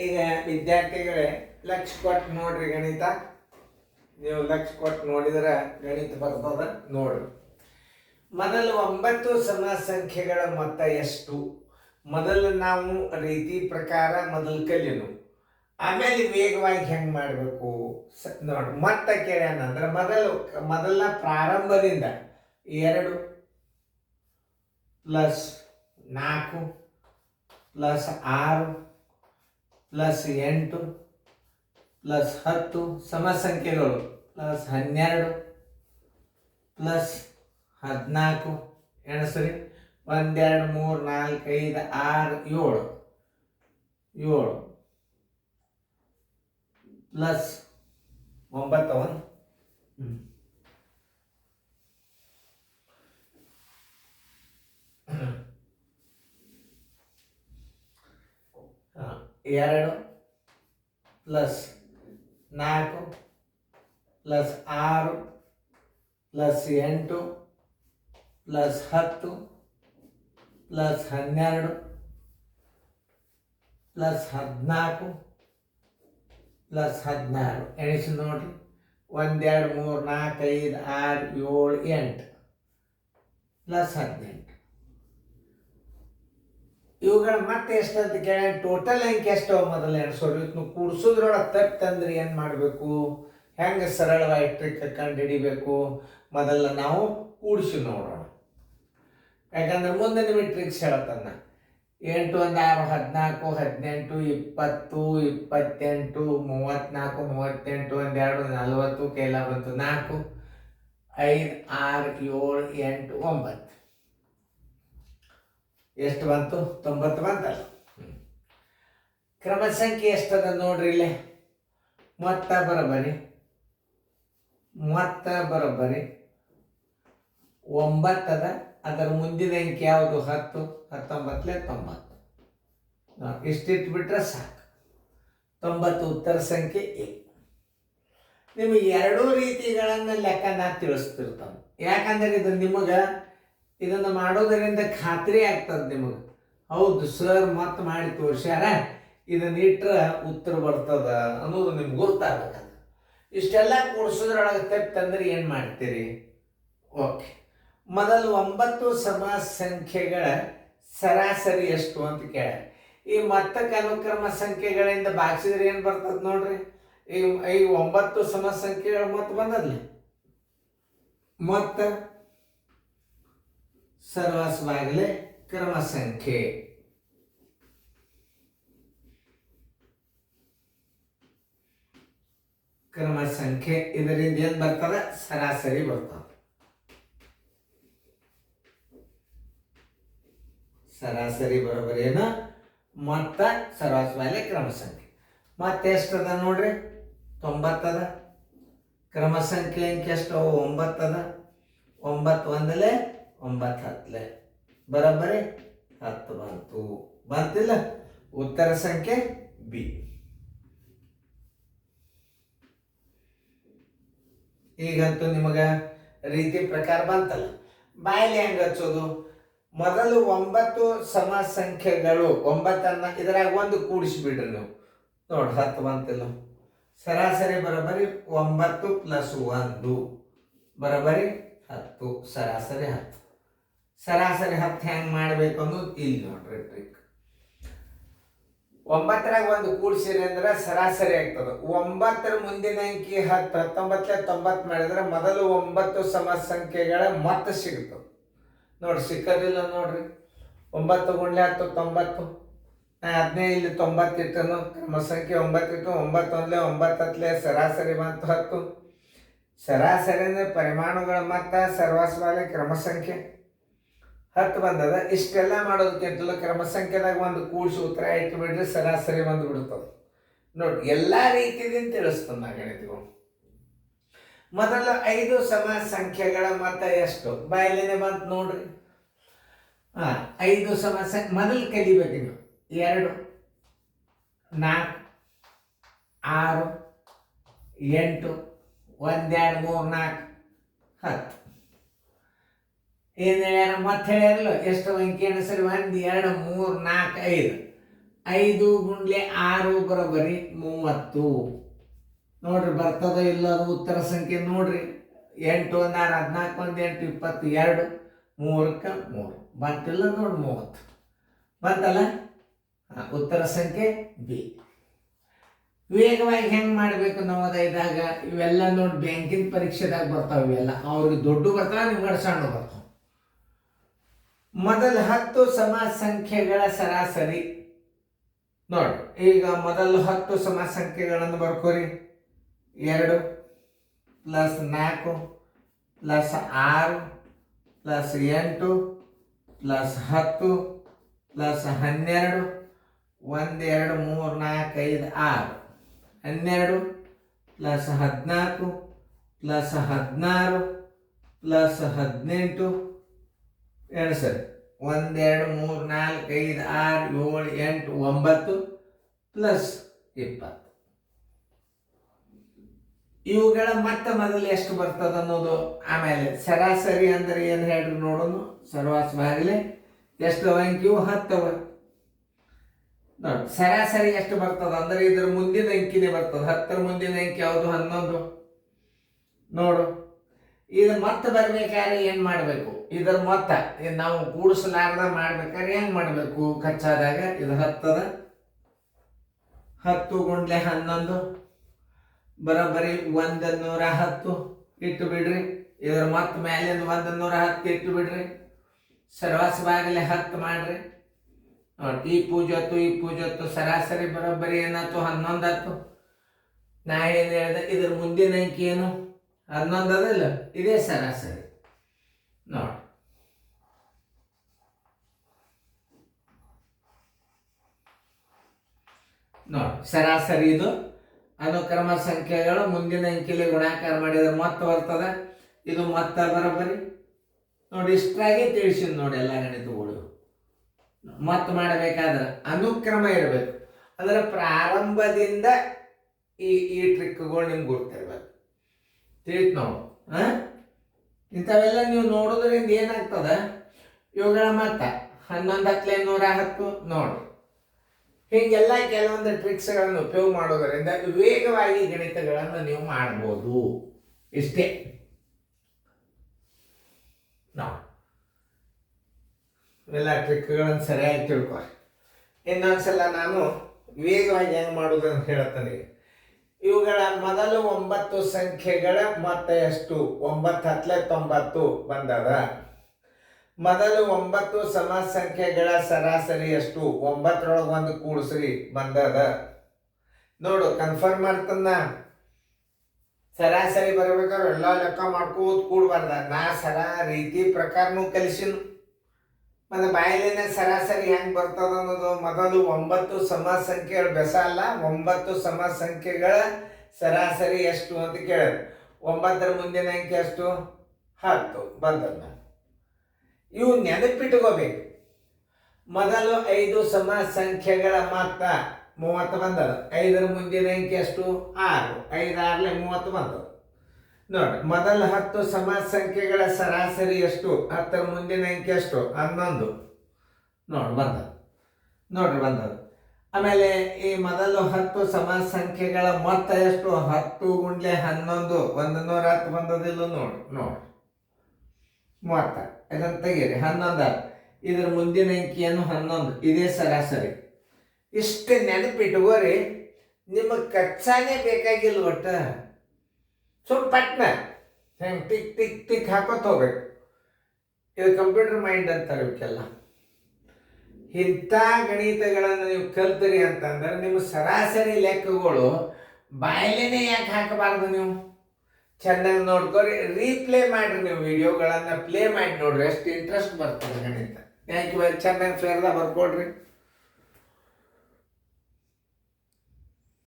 ಈಗ ವಿದ್ಯಾರ್ಥಿಗಳೇ ಲಕ್ಷ ಕೊಟ್ಟು ನೋಡ್ರಿ ಗಣಿತ. ನೀವು ಲಕ್ಷ ಕೊಟ್ಟು ನೋಡಿದ್ರೆ ಗಣಿತ ಬರ್ತದ ನೋಡ್ರಿ. ಮೊದಲು 9 ಸಮ ಸಂಖ್ಯೆಗಳ ಮೊತ್ತ ಎಷ್ಟು? ಮೊದಲು ನಾವು ರೀತಿ ಪ್ರಕಾರ ಮೊದಲು ಕಲಿಯೋಣ, ಆಮೇಲೆ ವೇಗವಾಗಿ ಹೆಂಗೆ ಮಾಡಬೇಕು ನೋಡಿ. ಮೊತ್ತ ಕೇಳ್ಯಾನ ಅಂದ್ರೆ ಮೊದಲ ಪ್ರಾರಂಭದಿಂದ 2 ಪ್ಲಸ್ 4 ಪ್ಲಸ್ 6 ಪ್ಲಸ್ 8 ಪ್ಲಸ್ 10 ಸಮ ಸಂಖ್ಯೆಗಳು plus 12 plus 14 ಎಣಸ್ರಿ. 1 2 3 4 5 6 7 plus 9 2 plus 4 plus 6 plus 8 plus 10 plus 12 plus 14 plus 16 ಎಣಿಸಿ ನೋಡ್ರಿ. 1 2 3 4 5 6 7 8 ಪ್ಲಸ್ 18. ಇವುಗಳ ಮತ್ತೆ ಎಷ್ಟು ಅಂತ ಕೇಳ. ಟೋಟಲ್ ಅಂಕೆ ಎಷ್ಟು ಮೊದಲು ಎಣಿಸೋರು. ಇದನ್ನು ಕೂಡಿಸೋದ್ರೊಳಗೆ ತಪ್ಪಂದ್ರೆ ಏನು ಮಾಡಬೇಕು, ಹೆಂಗೆ ಸರಳವಾಗಿ ಟ್ರಿಕ್ ಕಂಡು ಹಿಡಿಬೇಕು ಮೊದಲ ನಾವು ಕೂಡಿಸಿ ನೋಡೋಣ. ಯಾಕಂದ್ರೆ ಮುಂದೆ ನಿಮಗೆ ಟ್ರಿಕ್ಸ್ ಹೇಳತ್ತನ್ನ. 8 1 6 14 18 20 28 34 38 1 2 40 ಕೈಲ ಬಂತು 4 5 6 7 8 9 ಎಷ್ಟು ಬಂತು? 90 ಬಂತಲ್ಲ. ಕ್ರಮ ಸಂಖ್ಯೆ ಎಷ್ಟದ ನೋಡ್ರಿ ಇಲ್ಲೇ. ಮೊತ್ತ ಬರೋಬ್ಬರಿ 9 ಅದ. ಅದರ ಮುಂದಿನ ಅಂಕೆ ಯಾವುದು? 10 19 90. ಇಷ್ಟಿಟ್ಬಿಟ್ರೆ ಸಾಕು. 90 ಉತ್ತರ ಸಂಖ್ಯೆ ಎ. ನಿಮಗೆ ಎರಡೂ ರೀತಿಗಳನ್ನು ಲೆಕ್ಕ ನಾ ತಿಳಿಸ್ತಿರ್ತಾನೆ. ಯಾಕಂದ್ರೆ ಇದು ನಿಮಗೆ ಇದನ್ನು ಮಾಡೋದರಿಂದ ಖಾತ್ರಿ ಆಗ್ತದೆ ನಿಮಗೆ. ಹೌದು ಸರ್ ಮತ್ತೆ ಮಾಡಿ ತೋರ್ಸ್ಯಾರ, ಇದನ್ನ ಇಟ್ಟರೆ ಉತ್ತರ ಬರ್ತದ ಅನ್ನೋದು ನಿಮ್ಗೆ ಗೊತ್ತಾಗಬೇಕಂತ. ಇಷ್ಟೆಲ್ಲ ಕೂಡಿಸೋದ್ರೊಳಗೆ ತಪ್ಪಂದ್ರೆ ಏನು ಮಾಡ್ತೀರಿ? ಓಕೆ, ಮೊದಲು 9 ಸಮ ಸಂಖ್ಯೆಗಳ ಸರಾಸರಿ ಎಷ್ಟು ಅಂತ ಕೇಳ. ಈ ಮೊತ್ತಕ್ಕೆ ಅನುಕ್ರಮ ಸಂಖ್ಯೆಗಳಿಂದ ಭಾಗಿಸಿದ್ರೆ ಏನು ಬರ್ತದೆ ನೋಡ್ರಿ. ಈ 9 ಸಮ ಸಂಖ್ಯೆಗಳ ಮೊತ್ತ ಬಂದದ್ಲಿ. ಮೊತ್ತ ಸರ್ವಸ್ವಾಗಲೇ ಕ್ರಮ ಸಂಖ್ಯೆ. ಕ್ರಮ ಸಂಖ್ಯೆ ಇದರಿಂದ ಏನು ಬರ್ತದೆ? ಸರಾಸರಿ ಬರ್ತದೆ. ಸರಾಸರಿ ಬರೋಬರಿ ಏನು? ಮೊತ್ತ ಸರ್ವಸ್ವಾಗಲೇ ಕ್ರಮ ಸಂಖ್ಯೆ. ಮತ್ತೆ ಎಷ್ಟದ ನೋಡ್ರಿ? 90 ಅದ. ಕ್ರಮ ಸಂಖ್ಯೆ ಅಂಕೆ ಎಷ್ಟು? 9 ಅದ. 9 ಒಂದಲೇ 9 ಹತ್ತಲೆ ಬರೋಬ್ಬರಿ 10 ಬಂತು. ಬಂತಿಲ್ಲ? ಉತ್ತರ ಸಂಖ್ಯೆ ಬಿ. ಈಗಂತೂ ನಿಮಗೆ ರೀತಿ ಪ್ರಕಾರ ಬಂತಲ್ಲ. ಬಾಯಲ್ಲಿ ಹೆಂಗೆ ಹಚ್ಚೋದು? ಮೊದಲು 9 ಸಮ ಸಂಖ್ಯೆಗಳು 9 ಇದರಾಗ ಒಂದು ಕೂಡಿಸಿಬಿಡ್ರಿ ನೀವು. ನೋಡಿ 10 ಬಂತಿಲ್ಲ. ಸರಾಸರಿ ಬರೋಬ್ಬರಿ 9 ಪ್ಲಸ್ 1 ಬರೋಬ್ಬರಿ 10. ಸರಾಸರಿ 10. ಸರಾಸರಿ 10 ಹೆಂಗೆ ಮಾಡಬೇಕು ಅನ್ನೋದು ಇಲ್ಲಿ ನೋಡ್ರಿ ಟ್ರಿಕ್. 9ರಾಗ ಒಂದು ಕೂಡಿಸಿರಿ ಅಂದ್ರೆ ಸರಾಸರಿ ಆಗ್ತದೆ. 9ರ ಮುಂದಿನ ಅಂಕಿ 10 19 90 ಮಾಡಿದ್ರೆ ಮೊದಲು 9 ಸಮ ಸಂಖ್ಯೆಗಳ ಮೊತ್ತ ಸಿಗ್ತದೆ. ನೋಡಿ ಸಿಕ್ಕದಿಲ್ಲ ನೋಡ್ರಿ. 9 ಗುಂಡ್ಲೆ 10 90. 15 ಇಲ್ಲಿ 90 ಇಟ್ಟನು. ಕ್ರಮ ಸಂಖ್ಯೆ 9 ಇಟ್ಟು 9 ಒಂದಲೇ 9 ಹತ್ತಲೆ ಸರಾಸರಿ ಬಂತು 10. ಸರಾಸರಿ ಅಂದರೆ ಪರಿಮಾಣಗಳ ಮೊತ್ತ ಸರ್ವಸ್ವಾಗಲೇ ಕ್ರಮ ಸಂಖ್ಯೆ 10 ಬಂದದ. ಇಷ್ಟೆಲ್ಲ ಮಾಡೋದಕ್ಕಿಂತಲೂ ಕ್ರಮ ಸಂಖ್ಯೆದಾಗ ಒಂದು ಕೂಡಿಸಿ ಉತ್ತರ ಇಟ್ಬಿಡ್ರಿ, ಸರಾಸರಿ ಬಂದು ಬಿಡ್ತದೆ. ನೋಡಿ ಎಲ್ಲ ರೀತಿಯಿಂದ ತಿಳಿಸ್ತದೆ ನಾ ಗಣಿತಗಳು. ಮೊದಲು 5 ಸಮ ಸಂಖ್ಯೆಗಳ ಮೊತ್ತ ಎಷ್ಟು? ಬಾಯಲ್ಲೇನೆ ಬಂತು ನೋಡ್ರಿ. 5 ಸಮ ಸಂಖ್ಯೆ ಮೊದಲು ಕಲಿಬೇಕು ನೀವು. 2 4 6 8 1 2 3 4 10. ಏನು ಹೇಳ್ಯಾರ? ಮತ್ತೆ ಹೇಳ್ಯಾರಲ್ಲ ಎಷ್ಟು ಅಂಕಿ ಎಣಿಸ್ರಿ? 1 2 3 4 5 5 ಗುಂಡ್ಲೆ 6 ಬರೋಬ್ಬರಿ 30. ನೋಡ್ರಿ ಬರ್ತದೋ ಇಲ್ಲೋ ಅದು ಉತ್ತರ ಸಂಖ್ಯೆ ನೋಡ್ರಿ. 8 1 6 14 1 8 22 3ಕ್ಕೆ 3 ಬಂತಿಲ್ಲ ನೋಡಿ 30 ಬಂತಲ್ಲ. ಉತ್ತರ ಸಂಖ್ಯೆ ಬಿ. ವೇಗವಾಗಿ ಹೆಂಗೆ ಮಾಡಬೇಕು ನವೋದಯದಾಗ ಇವೆಲ್ಲ ನೋಡಿ ಬ್ಯಾಂಕಿನ ಪರೀಕ್ಷೆದಾಗ ಬರ್ತಾವೆ. ಇವೆಲ್ಲ ಅವ್ರಿಗೆ ದೊಡ್ಡ ಬರ್ತಾವೆ, ನಿಮ್ಗೆ ಸಣ್ಣ ಬರ್ತಾವೆ. ಮೊದಲ 10 ಸಮ ಸಂಖ್ಯೆಗಳ ಸರಾಸರಿ ನೋಡಿ. ಈಗ ಮೊದಲು 10 ಸಮ ಸಂಖ್ಯೆಗಳನ್ನು ಬರ್ಕೋರಿ. 2 + 4 + 6 + 8 + 10 + 12 1 2 3 4 5 6 12 + 14 + 16 + 18 ಎರಡು ಸರಿ 1 2 3 4 5 6 7 8 9 + 20. ಇವುಗಳ ಮೊದಲು ಎಷ್ಟು ಬರ್ತದ ಅನ್ನೋದು ಆಮೇಲೆ. ಸರಾಸರಿ ಅಂದ್ರೆ ಏನು ಹೇಳ್ರಿ ನೋಡೋಣ. ಸರ್ವಾಸವಾಗಲಿ ಎಷ್ಟು ಅಂಕಿಯು 10 ನೋಡಿ. ಸರಾಸರಿ ಎಷ್ಟು ಬರ್ತದ ಅಂದ್ರೆ ಇದ್ರ ಮುಂದಿನ ಅಂಕಿನೇ ಬರ್ತದ. 10ರ ಮುಂದಿನ ಅಂಕಿ ಯಾವುದು? 11 ನೋಡು. ಇದು ಬರ್ಬೇಕಾದ್ರೆ ಏನ್ ಮಾಡಬೇಕು? ಇದರ ಮೊತ್ತ ನಾವು ಕೂಡಿಸಲಾರ್ದ ಮಾಡ್ಬೇಕಾದ್ರೆ ಹೆಂಗ್ ಮಾಡಬೇಕು? ಕಚ್ಚಾದಾಗ ಇದು 10 ಅದ. 10 ಗುಂಡ್ಲೆ 11 ಬರೋಬ್ಬರಿ 110 ಇಟ್ಟು ಬಿಡ್ರಿ. ಇದರ ಮೊತ್ತ ಮೇಲಿಂದ 110 ಇಟ್ಟು ಬಿಡ್ರಿ. ಸರ್ವಾಸವಾಗಲಿ 10 ಮಾಡ್ರಿ. ನೋಡಿ, ಈ ಪೂಜತ್ತು ಸರಾಸರಿ ಬರೋಬ್ಬರಿ ಏನಾಯ್ತು? 11 ಆಯ್ತು. ನಾ ಏನು ಹೇಳಿದೆ? ಇದ್ರ ಮುಂದಿನ ಅಂಕಿ ಏನು? 11 ಅದಲ್ಲ, ಇದೇ ಸರಾಸರಿ ನೋಡಿ. ಸರಾಸರಿ ಇದು ಅನುಕ್ರಮ ಸಂಖ್ಯೆಗಳು ಮುಂದಿನ ಅಂಕಿಲಿ ಗುಣಾಕಾರ ಮಾಡಿದ್ರೆ ಮೊತ್ತ ಬರ್ತದೆ. ಇದು ಮೊತ್ತ ಬರೋಬ್ಬರಿ ನೋಡಿ. ಇಷ್ಟಾಗಿ ತಿಳಿಸಿದ್ ನೋಡಿ ಎಲ್ಲ ಗಣಿತಗಳು. ಮೊತ್ತ ಮಾಡಬೇಕಾದ್ರೆ ಅನುಕ್ರಮ ಇರಬೇಕು. ಅಂದ್ರೆ ಪ್ರಾರಂಭದಿಂದ ಈ ಟ್ರಿಕ್ಗಳು ನಿಮ್ಗೆ ಗೊತ್ತಿರ್ಬೇಕು. ತಿಳಿತು ನೋಡು. ಇಂಥವೆಲ್ಲ ನೀವು ನೋಡೋದ್ರಿಂದ ಏನಾಗ್ತದ? ಇವುಗಳ ಮೊತ್ತ 11 × 110 ನೋಡಿ. ಹೀಗೆಲ್ಲ ಕೆಲವೊಂದು ಟ್ರಿಕ್ಸ್ಗಳನ್ನು ಉಪಯೋಗ ಮಾಡೋದರಿಂದ ವೇಗವಾಗಿ ಗಣಿತಗಳನ್ನು ನೀವು ಮಾಡ್ಬೋದು. ಇಷ್ಟೇ ನೋಡಿ. ಇವೆಲ್ಲ ಟ್ರಿಕ್ಗಳನ್ನು ಸರಿಯಾಗಿ ತಿಳ್ಕೊ. ಇನ್ನೊಂದ್ಸಲ ನಾನು ವೇಗವಾಗಿ ಹೆಂಗೆ ಮಾಡೋದು ಅಂತ ಹೇಳ್ತಾನೆ. ಇವುಗಳ ಮೊದಲು 9 ಸಂಖ್ಯೆಗಳ ಮೊತ್ತ ಎಷ್ಟು? 9 × 10 = 90 ಬಂದದ. ಮೊದಲು 9 ಸಮ ಸಂಖ್ಯೆಗಳ ಸರಾಸರಿ ಎಷ್ಟು? 9ರೊಳಗೆ 1 ಕೂಡಿಸ್ರಿ ಬಂದದ. ನೋಡು, ಕನ್ಫರ್ಮ್ ಮಾಡ್ತನ್ನ. ಸರಾಸರಿ ಬರ್ಬೇಕಾದ್ರೆ ಎಲ್ಲ ಲೆಕ್ಕ ಮಾಡ್ಕೋದು ಕೂಡಬಾರ್ದ. ನಾ ರೀತಿ ಪ್ರಕಾರನೂ ಕಲಿಸಿನು. ಮತ್ತೆ ಬಾಯಲಿನ ಸರಾಸರಿ ಹೆಂಗೆ ಬರ್ತದ ಅನ್ನೋದು ಮೊದಲು 9 ಸಮ ಸಂಖ್ಯೆಗಳ ಬೆಸ ಅಲ್ಲ, 9 ಸಮ ಸಂಖ್ಯೆಗಳ ಸರಾಸರಿ ಎಷ್ಟು ಅಂತ ಕೇಳಿದ್ರು. 9ರ ಮುಂದಿನ ಅಂಕಿ ಎಷ್ಟು? 10 ಬಂದದ. ಇವು ನೆನಪಿಟ್ಕೋಬೇಕು. ಮೊದಲು 5 ಸಮ ಸಂಖ್ಯೆಗಳ ಮೊತ್ತ 30 ಬಂದದ. 5ರ ಮುಂದಿನ ಅಂಕಿ ಎಷ್ಟು? 6. 5 6 30 ಬಂದದ. ನೋಡಿ, ಮೊದಲ 10 ಸಮ ಸಂಖ್ಯೆಗಳ ಸರಾಸರಿ ಎಷ್ಟು? 10ರ ಮುಂದಿನ ಅಂಕಿ ಎಷ್ಟು? 11 ನೋಡಿ ಬಂದದ. ನೋಡ್ರಿ ಬಂದದ. ಆಮೇಲೆ ಈ ಮೊದಲು 10 ಸಮ ಸಂಖ್ಯೆಗಳ ಮೊತ್ತ ಎಷ್ಟು? 10 ಗುಂಡ್ಲೆ 11 110 ಬಂದದಿಲ್ಲ ನೋಡಿ. ಮೊತ್ತ ಇದನ್ನ ತೆಗೀರಿ. 11. ಇದ್ರ ಮುಂದಿನ ಅಂಕಿ ಏನು? 11. ಇದೇ ಸರಾಸರಿ. ಇಷ್ಟೇ ನೆನಪಿಟ್ಕೋರಿ. ನಿಮಗೆ ಕಚ್ಚಾನೇ ಬೇಕಾಗಿಲ್ಲ. ಒಟ್ಟ ಪಟ್ನ ಹೆಂಗೆ ಟಿಕ್ ಟಿಕ್ ಟಿಕ್ ಹಾಕೋತ ಹೋಗ್ಬೇಕು. ಇದು ಕಂಪ್ಯೂಟರ್ ಮೈಂಡ್ ಅಂತಾರೆ ಇವಕ್ಕೆಲ್ಲ. ಇಂಥ ಗಣಿತಗಳನ್ನು ನೀವು ಕಲ್ತಿರಿ ಅಂತಂದ್ರೆ ನಿಮ್ಮ ಸರಾಸರಿ ಲೆಕ್ಕಗಳು ಬಾಯಲೇನೆ ಯಾಕೆ ಹಾಕಬಾರ್ದು? ನೀವು ಚೆನ್ನಾಗಿ ನೋಡ್ಕೊರಿ. ರೀಪ್ಲೇ ಮಾಡಿರಿ. ನೀವು ವಿಡಿಯೋಗಳನ್ನು ಪ್ಲೇ ಮಾಡಿ ನೋಡ್ರಿ. ಎಷ್ಟು ಇಂಟ್ರೆಸ್ಟ್ ಬರ್ತದೆ ಗಣಿತ. ಯಾಕೆ ಚೆನ್ನಾಗಿ ಫೇರ್ದಾಗ ಬರ್ಕೊಡ್ರಿ.